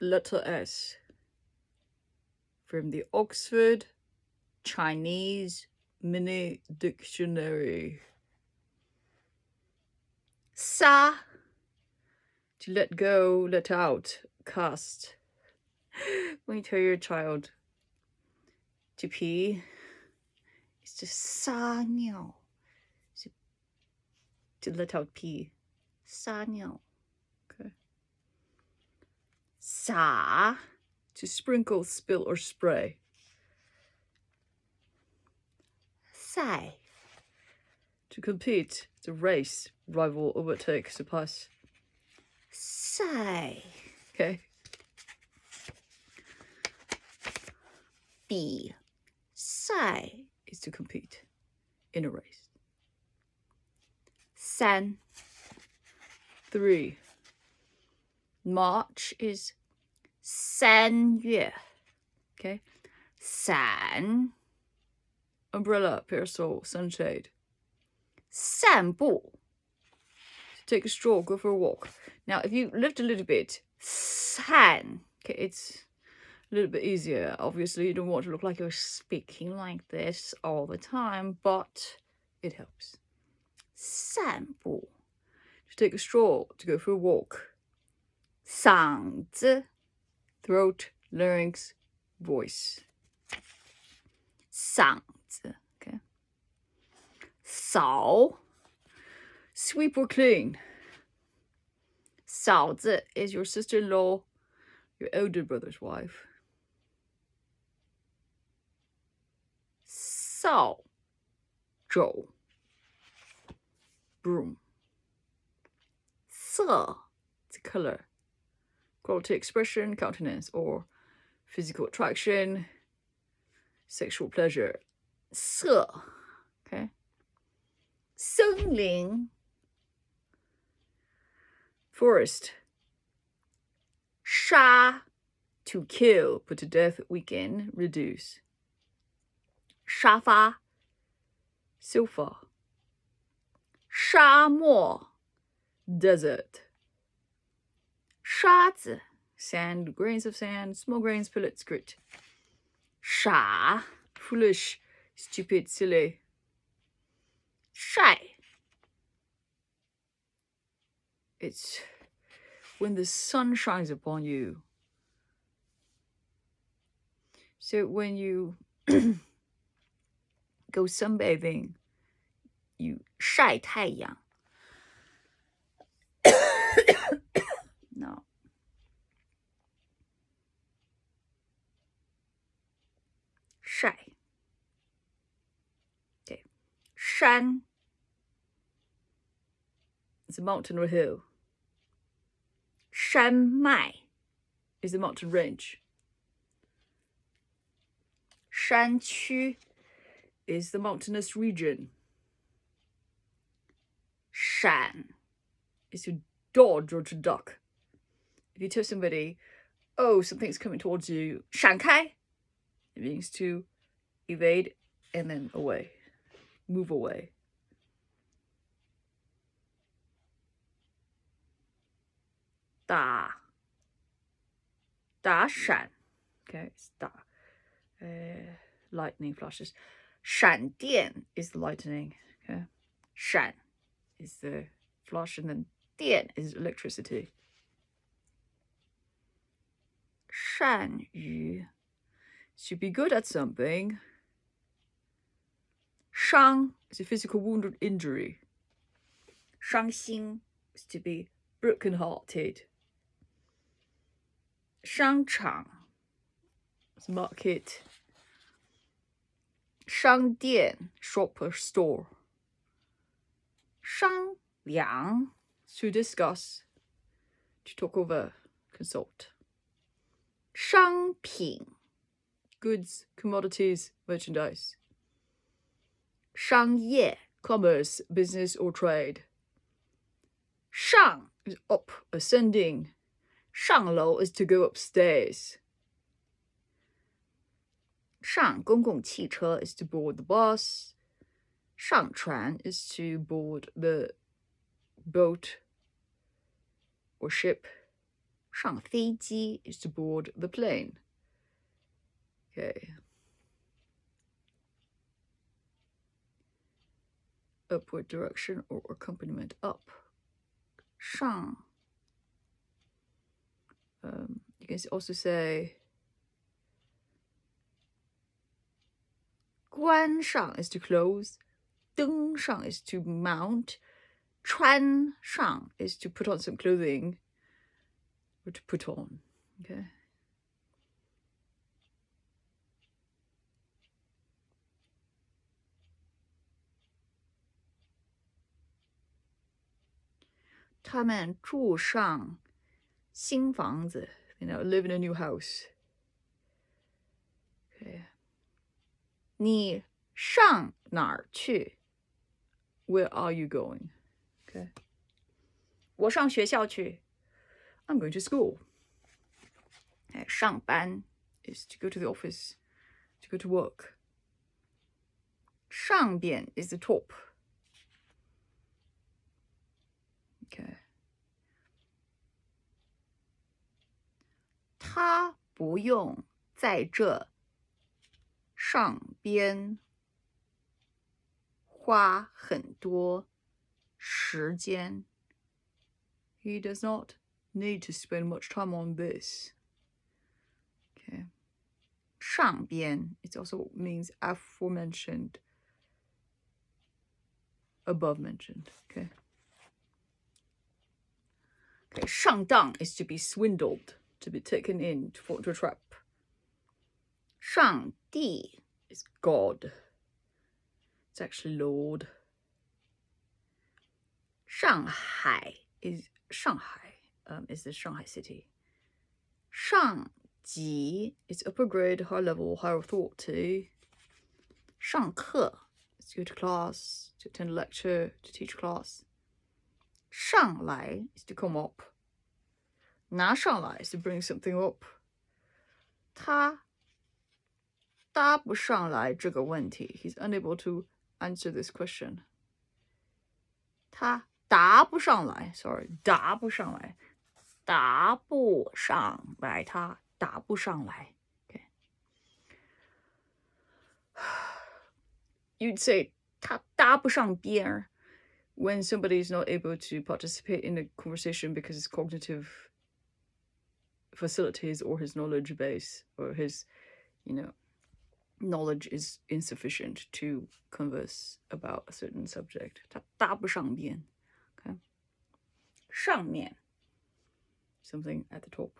letter S from the Oxford Chinese Mini Dictionary. Sa, to let go, let out, cast. When you tell your child to pee, it's just sa niao. To let out pee. Sa niao. Okay. Sa, to sprinkle, spill, or spray. Sai, to compete, to race, rival, overtake, surpass. Sai. Okay. B. Sai is to compete in a race. San. 3. March is 3月. Okay. San. Umbrella, parasol, sunshade. 散步. To take a stroll, go for a walk. Now, if you lift a little bit, 散. Okay, it's a little bit easier. Obviously, you don't want to look like you're speaking like this all the time, but it helps. 散步. To take a stroll, to go for a walk. 嗓子, throat, larynx, voice. 嗓子, okay. 扫, sweep or clean. 嫂子 is your sister-in-law, your elder brother's wife. 扫帚, broom. 色, it's a color. Quality, expression, countenance, or physical attraction, sexual pleasure. 色, okay. 森林, forest. 杀, to kill, put to death, weaken, reduce. 沙发, sofa. 沙漠, desert. 沙子, sand, grains of sand, small grains, pellets, grit. 傻, foolish, stupid, silly. 晒, it's when the sun shines upon you. So when you go sunbathing, you 晒太阳. No. 晒. Okay. 山, it's a mountain or hill. 山脉 is a mountain range. 山区 is the mountainous region. 闪 is to dodge or to duck. If you tell somebody, oh, something's coming towards you, 闪开, it means to evade and then away, move away. 打闪, okay, it's 打, lightning flashes. 闪电 is the lightning, okay. 闪 is the flash, and then 电 is electricity. 善于 to be good at something. 伤 is a physical wound or injury. 伤心 is to be broken-hearted. 商场 is market. 商店 shop or store. 商量 to discuss, to talk over, consult. 商品 goods, commodities, merchandise. 商业 commerce, business or trade. 上 is up, ascending. 上楼 is to go upstairs. 上公共汽车 is to board the bus. 上船 is to board the boat or ship. 上飞机 is to board the plane. Okay. Upward direction or accompaniment up. 上. You can also say 关上 is to close. 登上 is to mount. 穿上 is to put on some clothing or to put on. Okay. "他们住上新房子 live in a new house. Okay. 你上哪儿去 Where are you going? Okay. 我上学校去 I'm going to school. Okay. 上班 is to go to the office, to go to work. 上边 is the top. Okay. 他不用在这上边花很多时间 He does not need to spend much time on this. Okay. 上边 it also means aforementioned, above mentioned. Okay. Okay. 上当 is to be swindled, to be taken in, to fall into a trap. 上帝 is God. It's actually Lord. 上海 is Shanghai, is the Shanghai city. 上级 is upper grade, high level, higher authority. 上课 is to go to class, to attend a lecture, to teach class. 上来 is to come up. 拿上来 is to bring something up. 他答不上来这个问题 He's unable to answer this question. 他答不上来 Sorry, 答不上来答不上来他答不上来 Okay. You'd say 他搭不上边 when somebody is not able to participate in a conversation because his cognitive facilities or his knowledge base or his, knowledge is insufficient to converse about a certain subject. 他搭不上边 Okay. 上面 something at the top.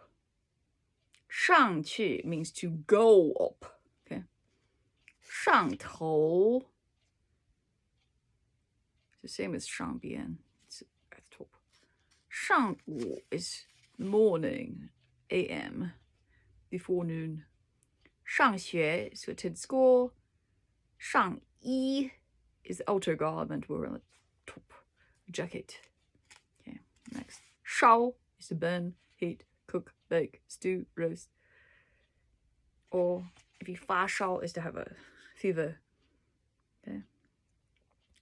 上去 means to go up. Okay. 上头 it's the same as 上边. It's at the top. 上午 is morning, a.m. before noon. 上学 is to attend school. 上衣 is the outer garment we're on the top jacket. Okay, next. 烧 is to burn, heat, cook, bake, stew, roast. Or if you 发烧 is to have a fever. Okay.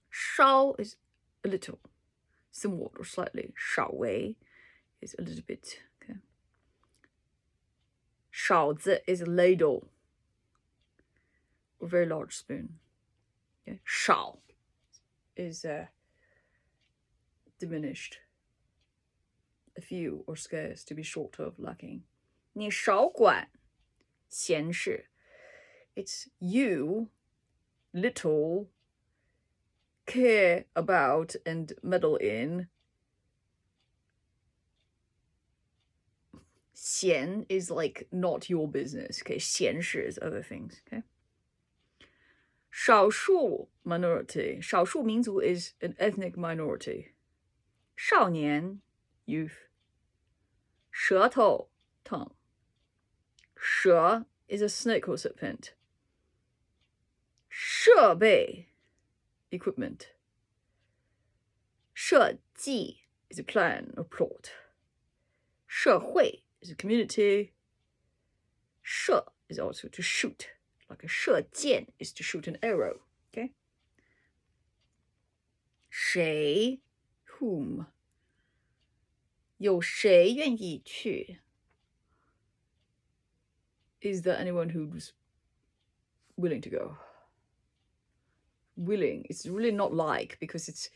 烧 is a little, somewhat or slightly. 稍微 is a little bit. Okay. 勺子 is a ladle, a very large spoon. Okay. 少 is diminished, a few or scarce, to be short of, lacking. 你少管闲事 it's you little care about and meddle in. 闲 is like not your business. Okay, 闲事 is other things. Okay. 少数 minority. 少数民族 is an ethnic minority. 少年 youth. 舌头 tongue. 蛇 is a snake or serpent. 设备 equipment. 设计 is a plan or plot. 社会 is a community. 射 is also to shoot. Like a 射箭 is to shoot an arrow. Okay. 谁 whom. 有谁愿意去 is there anyone who's willing to go? Willing, it's really not like, because it's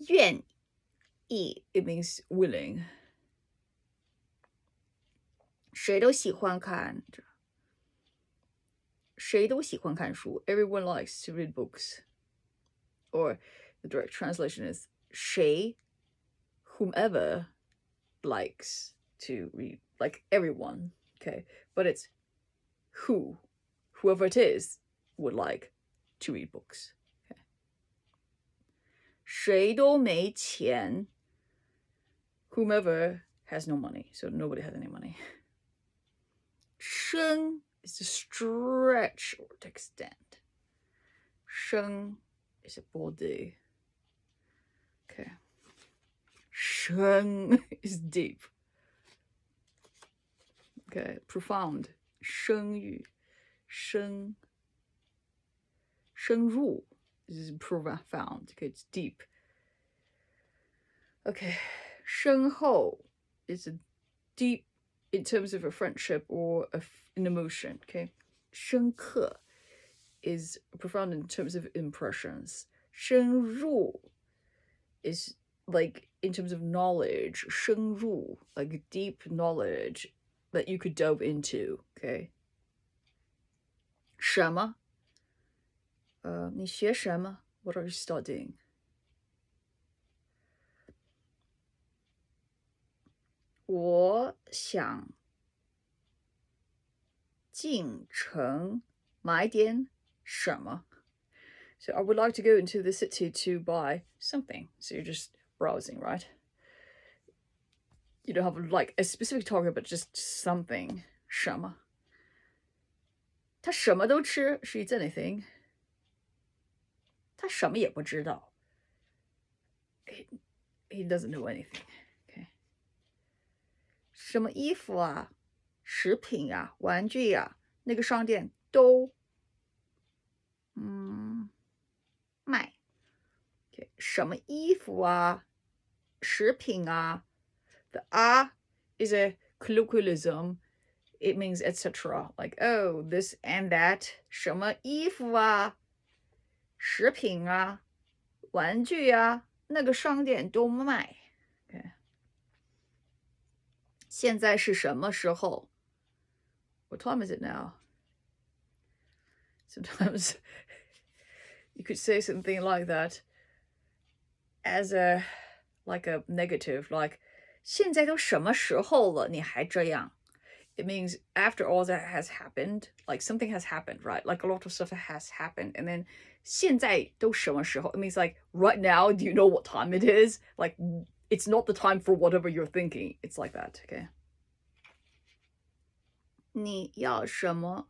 愿意, it means willing. 谁都喜欢看书. Everyone likes to read books. Or the direct translation is 谁, whomever likes to read, like everyone, okay? But it's whoever it is would like to read books. Okay. 谁都没钱, whomever has no money, so nobody has any money. 生 is to stretch or to extend. 生 is a body. Okay. 深 is deep. Okay, profound. 深郁, 深入 is profound. Okay, it's deep. Okay, 深厚 is a deep in terms of a friendship or an emotion. Okay, 深刻 is profound in terms of impressions. 深入 is like in terms of knowledge. 深入, like deep knowledge that you could delve into. Okay. 什么? 你学什么? What are you studying? 我想进城买点什么? So I would like to go into the city to buy something. So you're just browsing, right? You don't have like a specific target, but just something. 什么? 他什么都吃 She eats anything. 他什么也不知道 He doesn't know anything. Okay. 什么衣服啊食品啊玩具啊那个商店都卖 Okay. 什么衣服啊食品啊 The is a colloquialism. It means etc. Like, oh, this and that. 什么衣服啊食品啊玩具啊那个商店都卖 Okay. 现在是什么时候 What time is it now? Sometimes you could say something like that as a negative, like 现在都什么时候了你还这样 It means after all that has happened, like something has happened, right? Like a lot of stuff has happened. And then 现在都什么时候 It means like right now, do you know what time it is? Like it's not the time for whatever you're thinking. It's like that, okay? 你要什么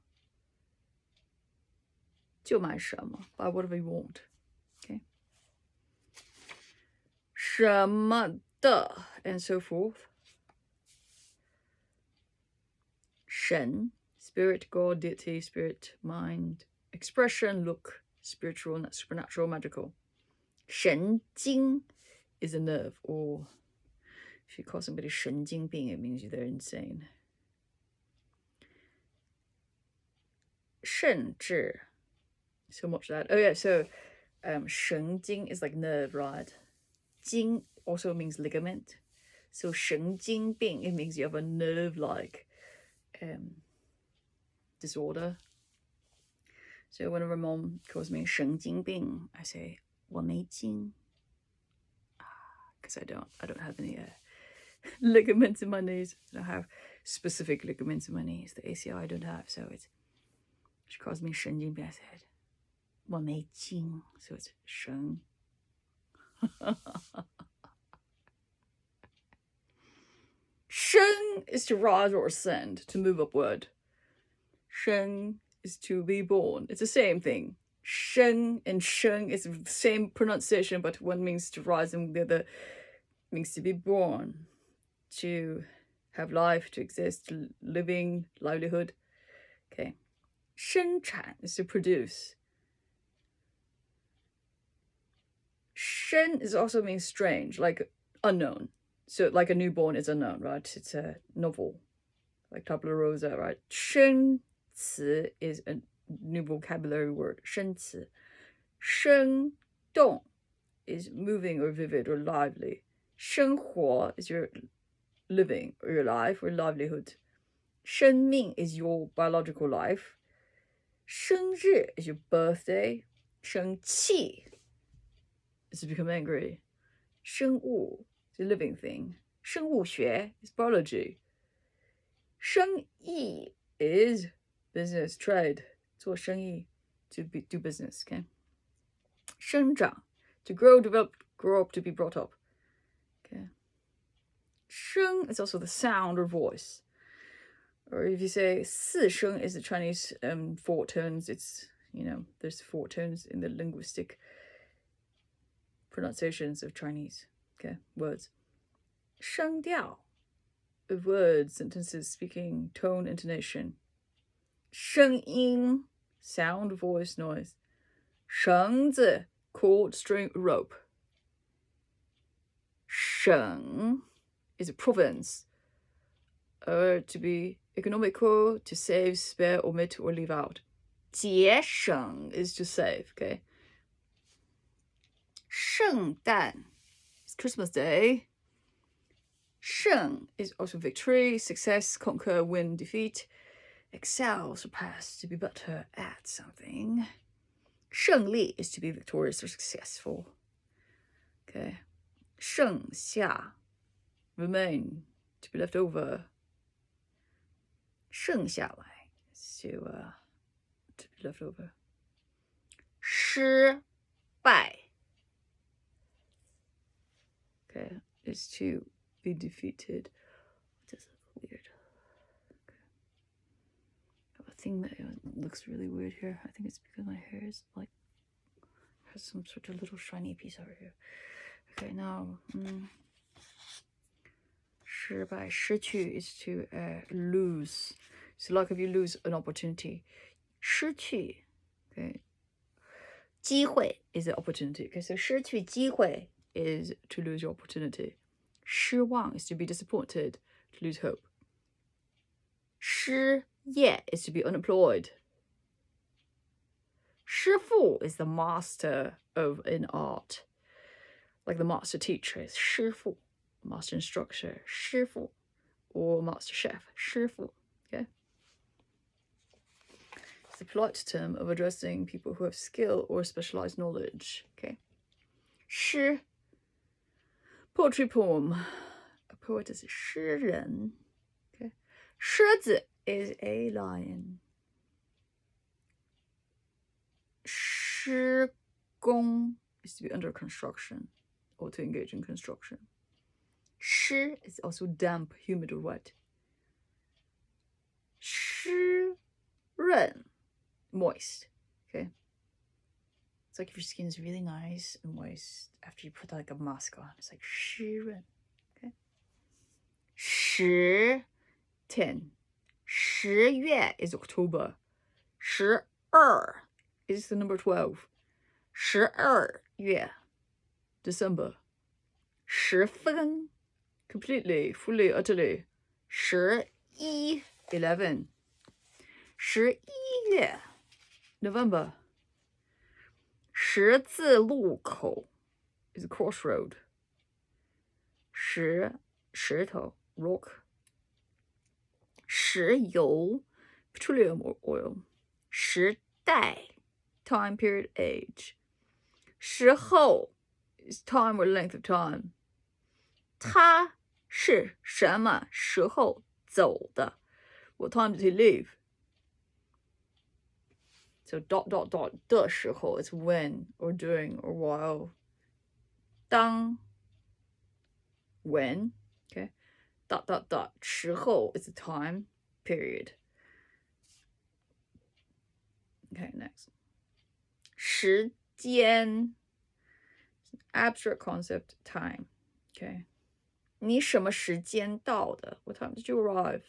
就买什么 Buy whatever you want, okay? 什么的 and so forth. 神 spirit, God, deity, spirit, mind, expression, look, spiritual, supernatural, magical. 神经 is a nerve, or if you call somebody 神经病, it means they're insane. 甚至 so much that. Oh yeah, so 神经 is like nerve, right? 经 also means ligament. So 神经病 it means you have a nerve-like disorder. So whenever mom calls me 神经病, I say 我没经 because I don't have any ligaments in my knees. I don't have specific ligaments in my knees. The ACI I don't have, so it's she calls me 神经病. I said 我没经 so it's 神. Sheng is to rise or ascend, to move upward. Sheng is to be born. It's the same thing. Sheng and Sheng is the same pronunciation, but one means to rise and the other means to be born, to have life, to exist, living, livelihood. Okay. 生产 is to produce. 生 is also means strange, like unknown. So like a newborn is unknown, right? It's a novel. like tabula rasa, right? 生词 is a new vocabulary word. 生词. 生动 is moving or vivid or lively. 生活 is your living or your life or livelihood. 生命 is your biological life. 生日 is your birthday. 生气 is to become angry. 生物 is a living thing. 生物学 is biology. 生意 is business, trade. 做生意 to do business, okay? 生长 to grow, develop, grow up, to be brought up. Okay. 声 is also the sound or voice. Or if you say 四声 is the Chinese 4 tones, it's, there's 4 tones in the linguistic pronunciations of Chinese, okay, words. 声调, of words, sentences, speaking, tone, intonation. 声音, sound, voice, noise. 绳子, cord, string, rope. 省 is a province. To be economical, to save, spare, omit, or leave out. 节省 is to save, okay? 圣诞 is Christmas Day. 胜 is also victory, success, conquer, win, defeat. Excel, surpass, to be better at something. 胜利 is to be victorious or successful. Okay. 剩下 remain, to be left over. 剩下来 is to be left over. 失败 okay, is to be defeated. This is weird. Okay. I have a thing that looks really weird here. I think it's because my hair is like has some sort of little shiny piece over here. Okay, now 失败失去 is to lose. So like if you lose an opportunity. 失去 okay. 机会 is an opportunity. Okay, so 失去机会 is to lose your opportunity. 失望 is to be disappointed, to lose hope. 失业 is to be unemployed. 师傅 is the master of an art. Like the master teacher is 师傅, master instructor, 师傅, or master chef, 师傅. Okay? It's a polite term of addressing people who have skill or specialized knowledge. Okay? 诗 poetry poem. A poet is a 诗人. Okay? 狮子 is a lion. 施工 is to be under construction or to engage in construction. 湿 is also damp, humid, or wet. 湿润 moist. Okay? It's like if your skin is really nice and moist after you put like a mask on. It's like 湿润. Okay? 10. 10月 is October. 12 is the number 12. 12月 December. 十分 completely, fully, utterly. 11 11. 11月 November. 十字路口 is a crossroad. 石头 rock. 石油 petroleum or oil. 时代 time, period, age. 时候 is time or length of time. 他是什么时候走的? What time did he leave? So ... 的时候 is when or during or while. 当 when, okay. ... 时候 is the time, period. Okay, next. 时间 abstract concept, time. Okay. 你什么时间到的? What time did you arrive?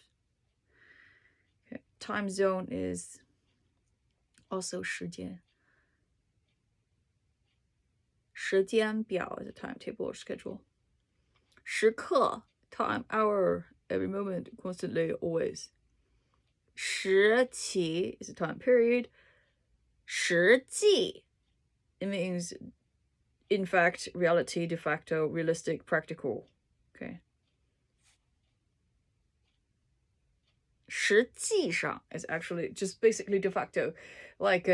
Okay. Time zone is also 时间. 时间表 is a timetable or schedule. 时刻 time, hour, every moment, constantly, always. 时期 is a time period. 实际 it means in fact, reality, de facto, realistic, practical. Okay. 实际上 is actually just basically de facto. Like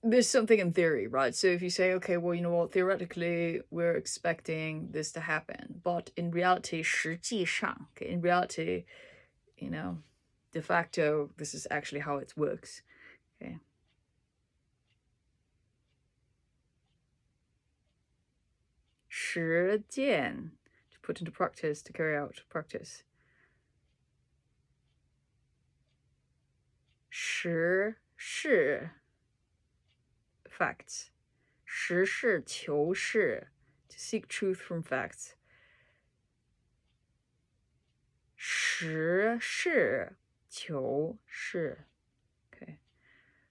there's something in theory, right? So if you say, okay, well, you know what, theoretically we're expecting this to happen, but in reality, 实际上, okay, in reality, you know, de facto, this is actually how it works. Okay. 实践 to put into practice, to carry out, practice. 实事 facts. 实事求是 to seek truth from facts. 实事求是 okay.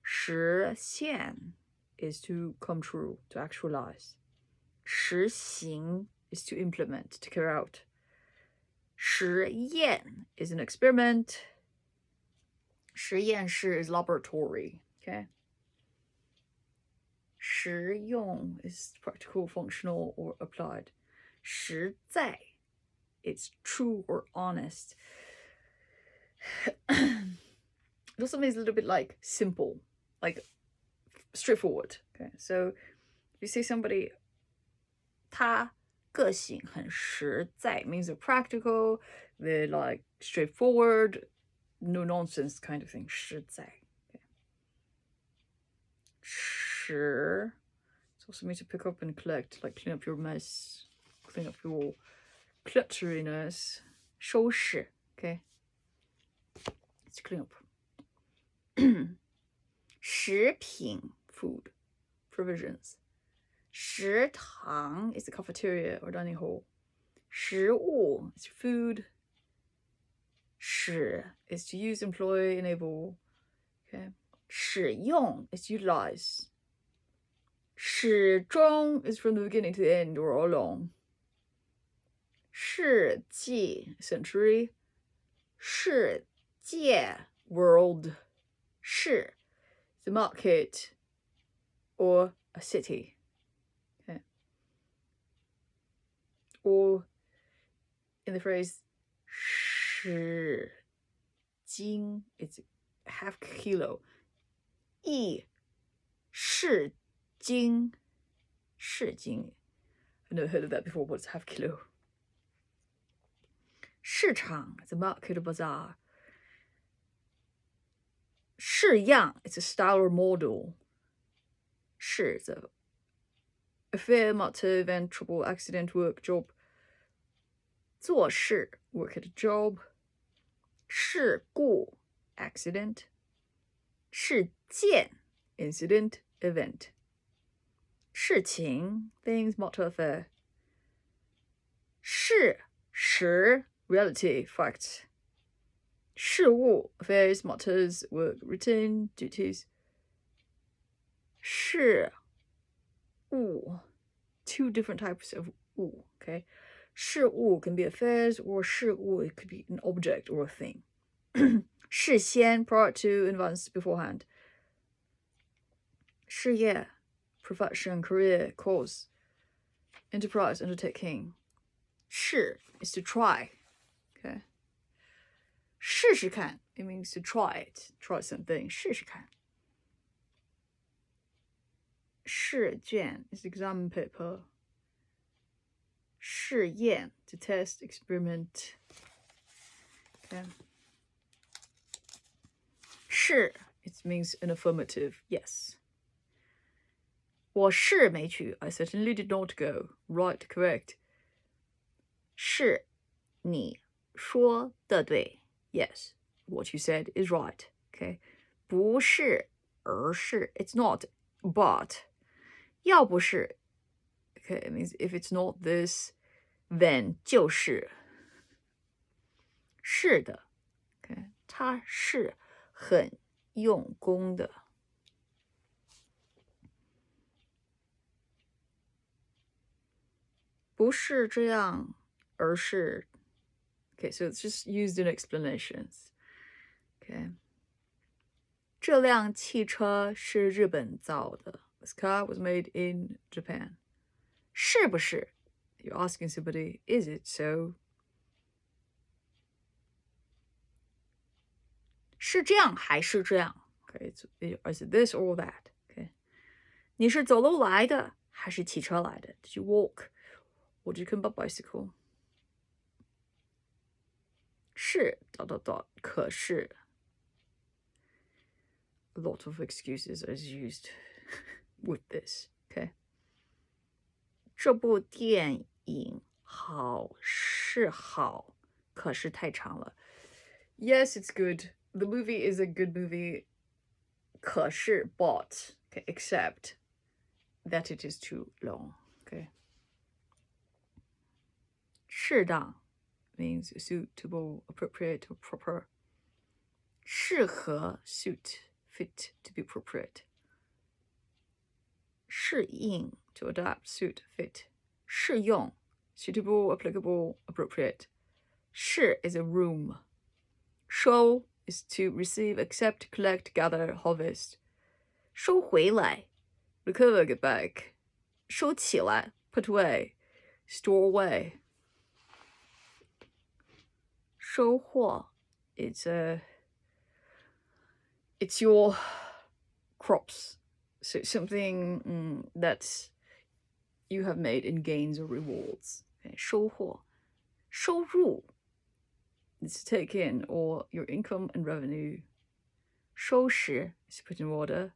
实现 is to come true, to actualize. 实行 is to implement, to carry out. 实验 is an experiment. 实验室 is laboratory. Okay. 实用 is practical, functional, or applied. 实在 it's true or honest. It also means a little bit like simple, like straightforward. Okay, so if you say somebody 他个性很实在 means they're practical, they're like straightforward, no nonsense kind of thing. 实在. Okay. 实 it's also means to pick up and collect, like clean up your mess, clean up your clutteriness. 收拾 okay. It's clean up. 食品 food, provisions. 食堂 is the cafeteria or dining hall. 食物 is food. 使 is to use, employ, enable. Okay. 使用 is to utilize. 始终 is from the beginning to the end or all along. 世纪 century. 世界 world. 市 the market or a city. Okay. Or in the phrase 十斤 it's half kilo. 一市斤 市斤 I've never heard of that before. What's half kilo? 市场 it's a market or bazaar. 式样 it's a style or model. 是 it's a affair, matter, event, trouble, accident, work, job. 做事 work at a job. 事故 accident. 事件 incident, event. 事情 things, matter, affair. 事实 reality, fact. 事务 affairs, matters, work, routine, duties. 事物 two different types of 物 okay. 事物 can be affairs, or 事物 it could be an object or a thing. 事先 prior to, in advance, beforehand. 事业 profession, career, cause. Enterprise, undertaking. 试 is to try. Okay. 试试看 it means to try it, try something. 试试看. 试卷 is exam paper. 试验 to test, experiment. Okay. 是 it means an affirmative, yes. 我是没去 I certainly did not go. Right, correct. 是你说的对 yes, what you said is right. Okay. 不是而是 it's not but. 要不是 okay, it means if it's not this, then 就是。是的 okay, 他是很用功的。不是这样，而是 Okay, so it's just used in explanations. Okay. 这辆汽车是日本造的. This car was made in Japan. 是不是? You're asking somebody, is it so? 是这样还是这样? Okay, is it this or that? Okay. 你是走路来的还是骑车来的? Did you walk or did you come by bicycle? 是 ... 可是 A lot of excuses is used with this. Okay. 这部电影好是好，可是太长了. Yes, it's good. The movie is a good movie. 可是 but, okay, except that it is too long. Okay. 适当 means suitable, appropriate, or proper. 适合 suit, fit, to be appropriate. 适应 to adapt, suit, fit. 适用 suitable, applicable, appropriate. 适 is a room. 收 is to receive, accept, collect, gather, harvest. 收回来 recover, get back. 收起来 put away, store away. 收获 it's your crops. So it's something that you have made in gains or rewards. Okay, 收获收入 is to take in or your income and revenue. 收拾 is to put in order.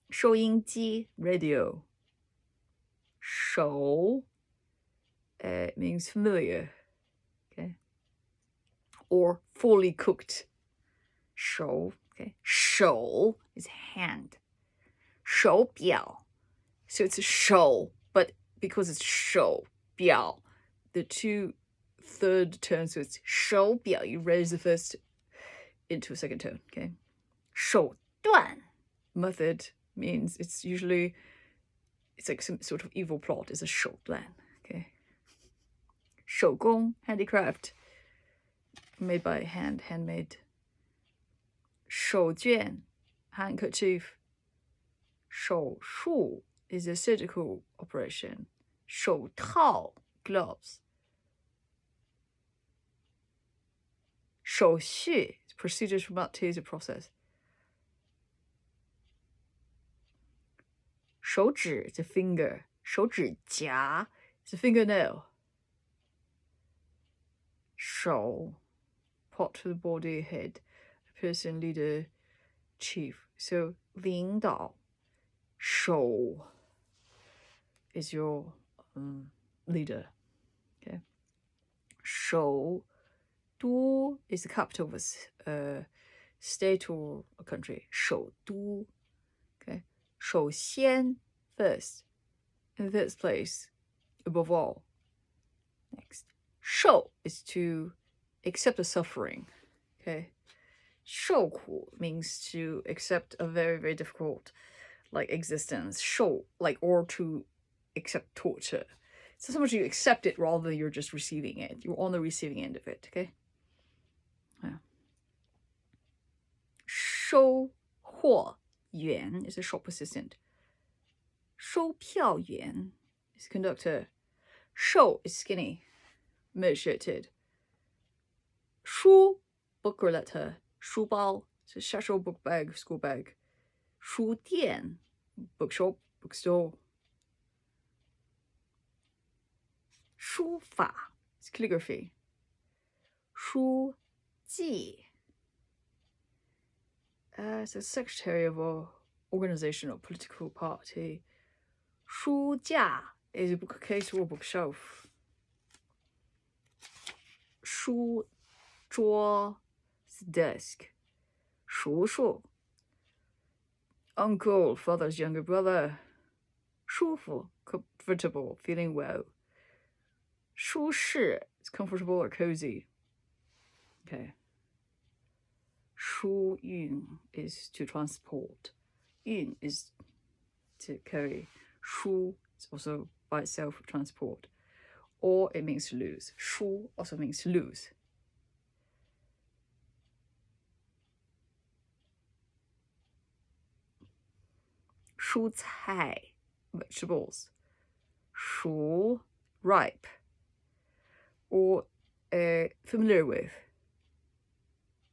收音机 radio. 熟 means familiar. Okay. Or fully cooked. 熟 okay. 手 is hand. 手表 so it's a 手 but because it's 手表 the two third tones, so it's 手表 you raise the first into a second tone. Okay. 手段 method means it's usually it's like some sort of evil plot. It's a 手段. Okay. 手工 handicraft made by hand, handmade. 手绢 handkerchief. 手术 is a surgical operation. 手套 gloves. 手续 procedures, formalities, a process. 手指 is a finger. 手指甲 is a fingernail. 手 part for the body, head, a person, leader, chief. So 领导 手 is your leader. Okay. 首都 is the capital of a state or a country. 首都. Okay. 首先 first, in the first place, above all. Next. 受 is to accept a suffering. Okay. 受苦 means to accept a very, very difficult existence. 受 or to accept torture. So much you accept it rather than you're just receiving it. You're on the receiving end of it. Okay. Yeah. 收货员 is a shop assistant. 收票员 is conductor. 瘦 is skinny, merch-shirted. 书 book or letter. 书包 so satchel, book bag, school bag. 书店 bookshop, bookstore. 书法 is calligraphy. 书记 it's a secretary of an organization or political party. 书架 is a bookcase or a bookshelf. 书桌 is a desk. 叔叔 uncle, father's younger brother. 舒服 comfortable, feeling well. 舒适 is comfortable or cozy. Okay. 输运 is to transport. 运 is to carry. 输 is also by itself transport. or it means to lose. 输 also means to lose. "蔬菜 vegetables. 熟 ripe, or familiar with.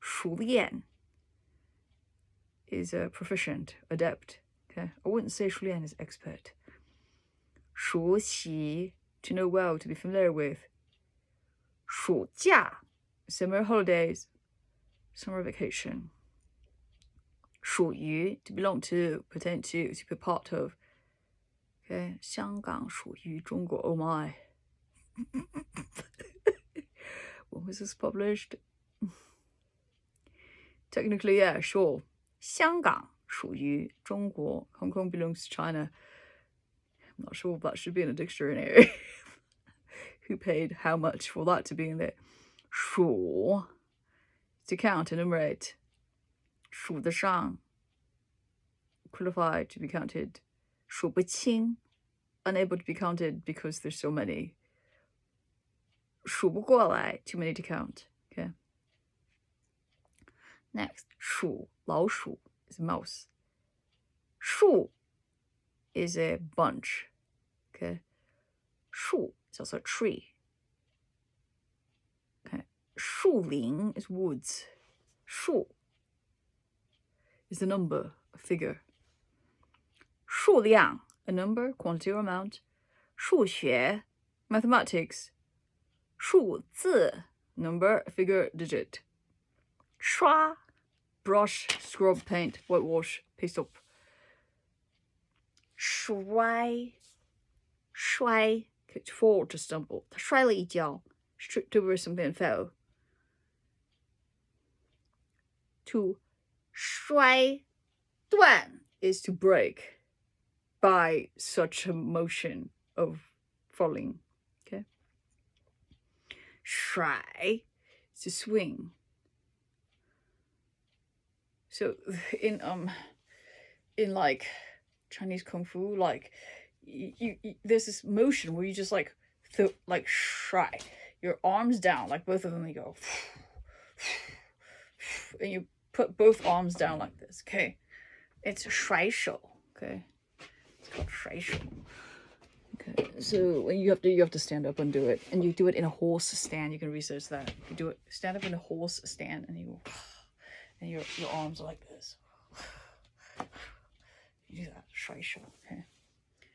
熟练 is proficient, adept. Okay, I wouldn't say 熟练 is expert. 熟悉 to know well, to be familiar with. 暑假 summer holidays, summer vacation. 属于 to belong to, pertain to be part of. Okay, 香港属于中国. Oh my. When was this published? Technically, yeah, sure. 香港属于中国. Hong Kong belongs to China. I'm not sure if that should be in a dictionary. Who paid how much for that to be in there? 数 to count, enumerate. 数得上 qualify to be counted. 数不清 unable to be counted because there's so many. 数不过来 too many to count. Okay. Next, 鼠老鼠 is a mouse. 树 is a bunch. Okay. 树 is also a tree. Okay. 树林 is woods. 树 is a number, a figure. 数量 a number, quantity or amount. 数学 mathematics. 数字 number, figure, digit. 刷 brush, scrub, paint, whitewash, paste up. 摔 to fall, to stumble. 他摔了一跤 tripped over something and fell. To 摔断 is to break by such a motion of falling. Okay. 甩 is to swing. So in like Chinese kung fu, like you there's this motion where you just like shy your arms down, like both of them, you go and you put both arms down like this. Okay, it's 甩手. Okay, it's called 甩手. Okay, so when you have to stand up and do it, and you do it in a horse stand. You can research that. You do it, stand up in a horse stand, and you and your arms are like this. You do that, 甩手. Okay,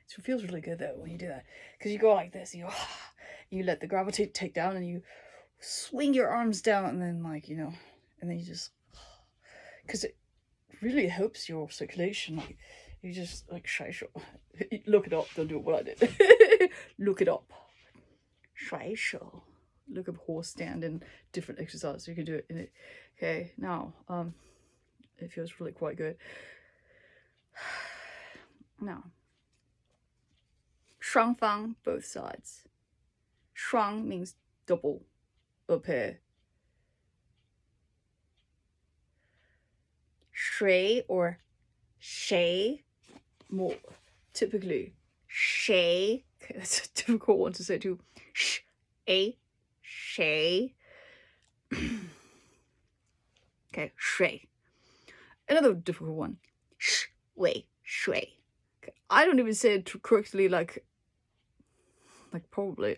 so it feels really good though when you do that, because you go like this, and you let the gravity take down, and you swing your arms down, and then and then you just, because it really helps your circulation. Like you just like 甩手. Look it up. Don't do what I did. Look it up. 甩手. Look up horse stand and different exercises. You can do it in it. Okay, now it feels really quite good. Now, 双方 both sides. 双 means double, a pair. 谁 or 谁 more typically 谁. Okay, that's a difficult one to say too. 谁. Okay, 谁. Another difficult one. 水. Okay, I don't even say it correctly, like probably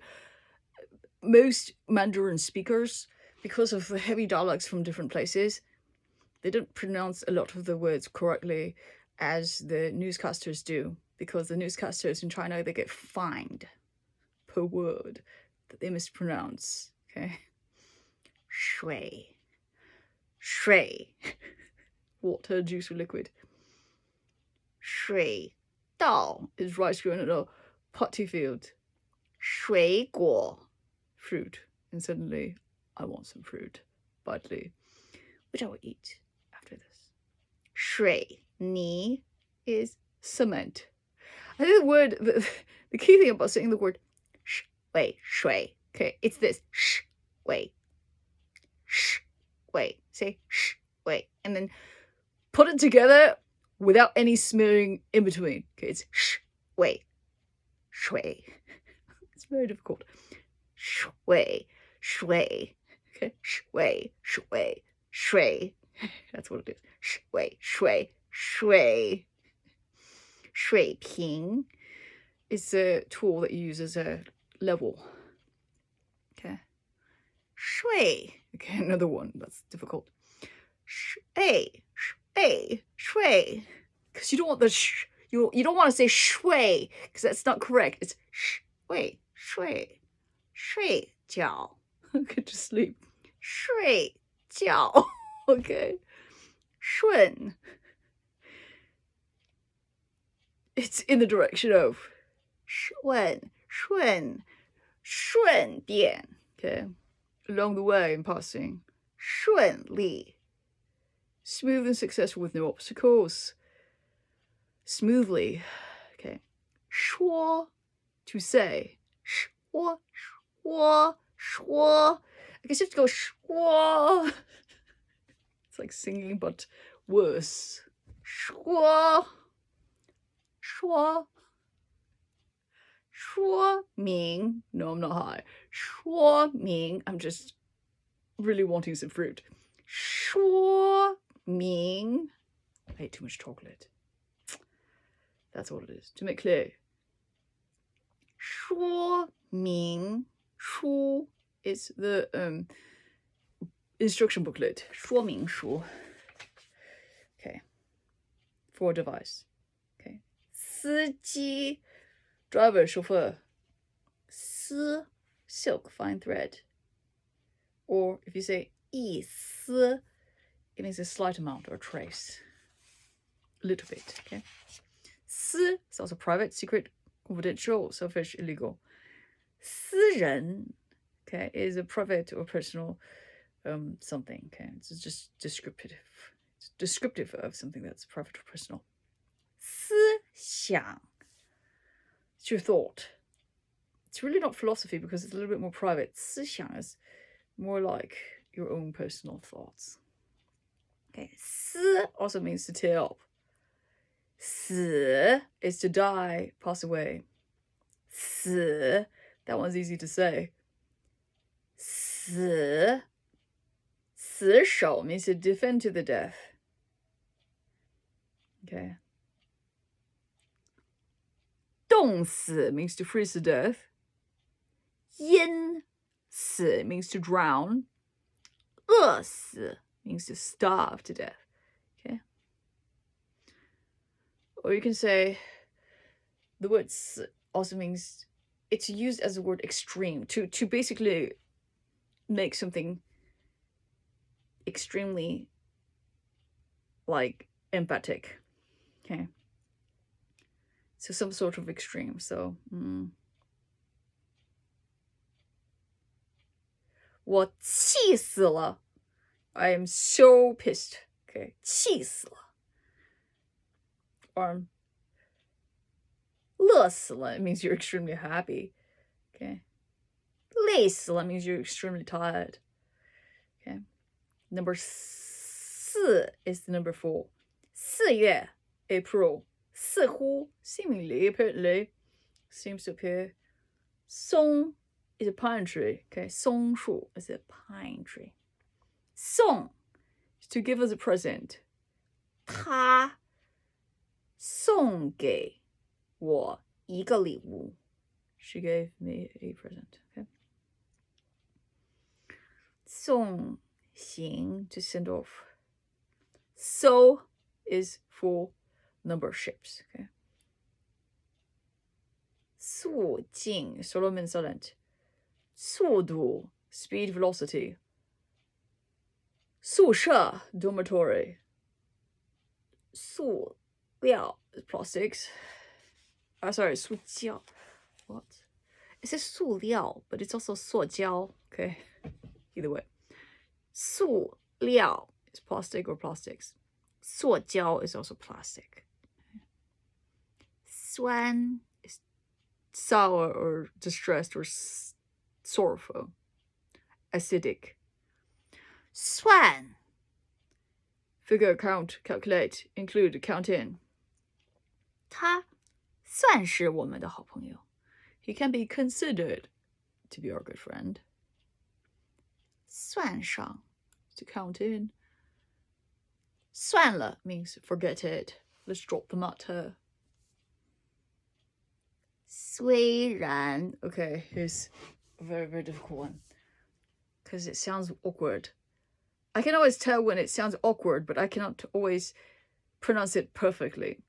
most Mandarin speakers, because of the heavy dialects from different places, they don't pronounce a lot of the words correctly as the newscasters do, because the newscasters in China, they get fined per word that they mispronounce. Okay, 水 water, juice, or liquid. 水稻 is rice grown in a potty field. 水果 fruit, and suddenly I want some fruit badly, which I will eat after this. 水泥 is cement. I think the key thing about saying the word 水, okay, it's this 水, say 水, and then put it together without any smearing in between. Okay, it's 水. It's very difficult. shui, shui. Okay, shui, shui, shui. That's what it is. Shui, shui, shui. 水平 is a tool that you use as a level. Okay. 水. Okay, another one that's difficult. 水, 水, 水. Because you don't want the you don't want to say 水 because that's not correct. It's 水, 水, 睡觉. Good to sleep. 睡觉. Okay. 顺. It's in the direction of 顺便. Okay. Along the way in passing. 顺利. Smooth and successful with no obstacles. Smoothly. Okay. 说 to say. 说 I guess you have to go 说. It's like singing but worse. 说明. No, I'm not high. 说明. I'm just really wanting some fruit. 说明. I ate too much chocolate. That's what it is. To make clear. 说明书 is the instruction booklet. 说明书. Okay. For a device. Okay. 司机 driver, chauffeur. 丝 silk, fine thread. Or if you say 一丝 it means a slight amount or a trace. A little bit, okay? 私 is also private, secret, confidential, selfish, illegal. 私人 okay, is a private or personal something, okay? It's just descriptive. It's descriptive of something that's private or personal. 思想 it's your thought. It's really not philosophy because it's a little bit more private. 思想 is more like your own personal thoughts. Okay, 思 also means to tear up. 死 is to die, pass away. 死 that one's easy to say. 死守 means to defend to the death. Okay. 冻死 means to freeze to death. 淹死 means to drown. 饿死 means to starve to death. Okay. Or you can say the word also means it's used as the word extreme to basically make something extremely like emphatic. Okay. So some sort of extreme. So 我气死了 I am so pissed. Okay. 气死了 Or 乐死了 it means you're extremely happy. Okay. 累死了 means you're extremely tired. Okay. Number 4 is the number 4. 4月 April. 似乎 seemingly, apparently, seems to appear. 松 is a pine tree. Okay, 松树 is a pine tree. 送 is to give us a present. 他送给我一个礼物. She gave me a present. Okay. 送行 to send off. So is for number of ships. Okay. 速进 Solomon silent. 速度 speed, velocity. 宿舍 dormitory. 塑料 plastics. Sorry, 塑胶. What? It says 塑料, but it's also 塑胶. Okay. Either way. 塑料 is plastic or plastics. 塑胶 is also plastic. 酸 is sour or distressed or sorrowful. Acidic. 算 figure, count, calculate, include, count in. 他算是我们的好朋友. He can be considered to be our good friend. 算上 to count in. 算了 means forget it. Let's drop the matter. 虽然 okay, here's a very, very difficult one because it sounds awkward. I can always tell when it sounds awkward, but I cannot always pronounce it perfectly.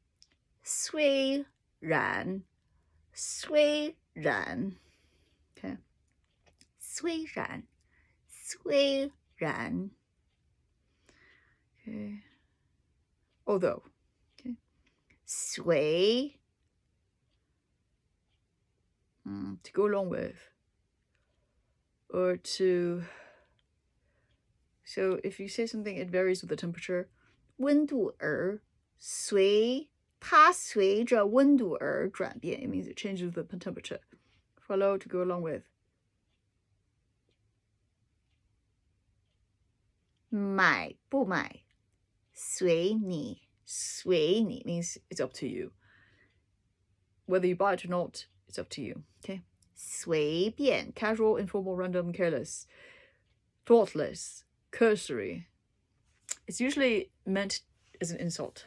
虽然 okay. 虽然 okay. Although, okay. 随 to go along with, or to, so if you say something, it varies with the temperature. 温度而它随着温度而转变. It means it changes with the temperature. Follow, to go along with. 买不买随你 means it's up to you. Whether you buy it or not, it's up to you. Okay. 随便 casual, informal, random, careless, thoughtless, cursory. It's usually meant as an insult.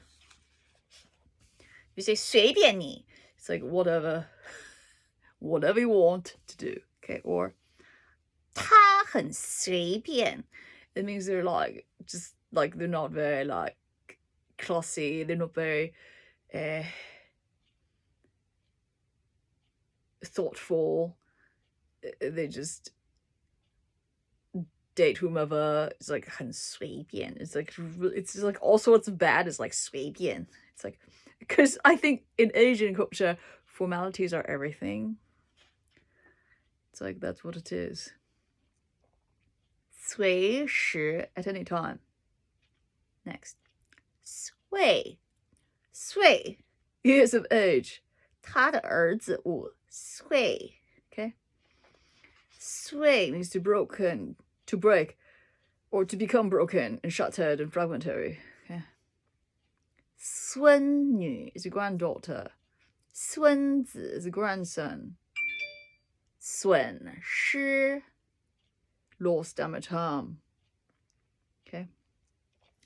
You say 随便你 it's like whatever you want to do. Okay. Or 他很随便 it means they're like just like they're not very like classy, they're not very thoughtful, they just date whomever. It's like 很随便. It's like all sorts of bad. It's like 随便. It's like, because I think in Asian culture formalities are everything. It's like that's what it is. 随时 at any time. Next. 岁 years of age. 他的儿子5岁 okay. 岁 means to break, or to become broken and shattered and fragmentary. Okay. 孙女 is a granddaughter. 孙子 is a grandson. 损失 loss, damage, harm. Okay.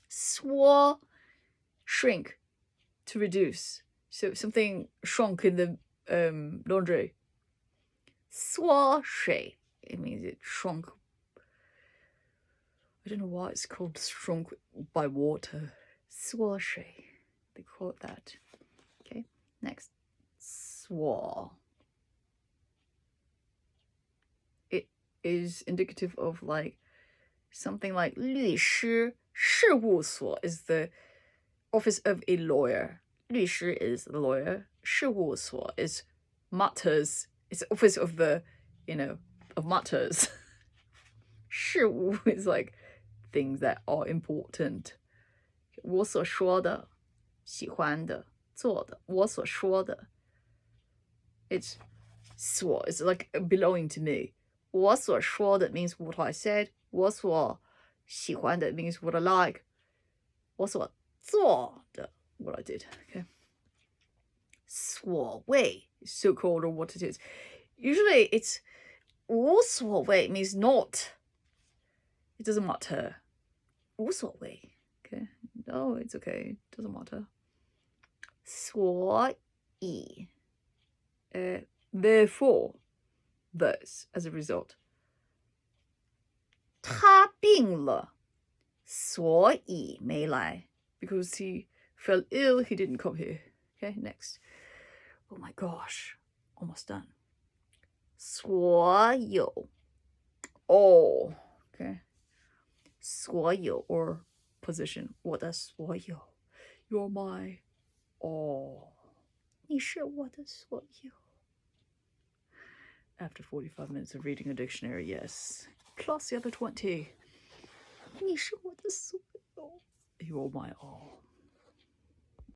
缩 shrink, to reduce. So something shrunk in the laundry. 缩水 it means it shrunk. I don't know why it's called shrunk by water. 缩水 they call it that. Okay. Next. 所 it is indicative of like something like 律师事务所 is the office of a lawyer. 律师 is the lawyer. 事务所 is matters. It's the office of the, of matters. 事务 is like things that are important. 我所说的喜欢的做的我所说的 it's 所 it's like belonging to me. 我所说的 means what I said. 我所喜欢的 means what I like. 我所做的 what I did. Okay. 所谓 so-called or what it is. Usually it's 无所谓 means not. It doesn't matter. 无所谓 Okay. No, it's okay. It doesn't matter. 所以 therefore, thus, as a result. 他病了所以没来 because he fell ill, he didn't come here. Okay, next. Oh my gosh, almost done. 所有 all. Okay. 所有 or position. 我的所有 You're my all. 你是我的所有 After 45 minutes of reading a dictionary, yes. Plus the other 20. 你是我的所有 You're my all.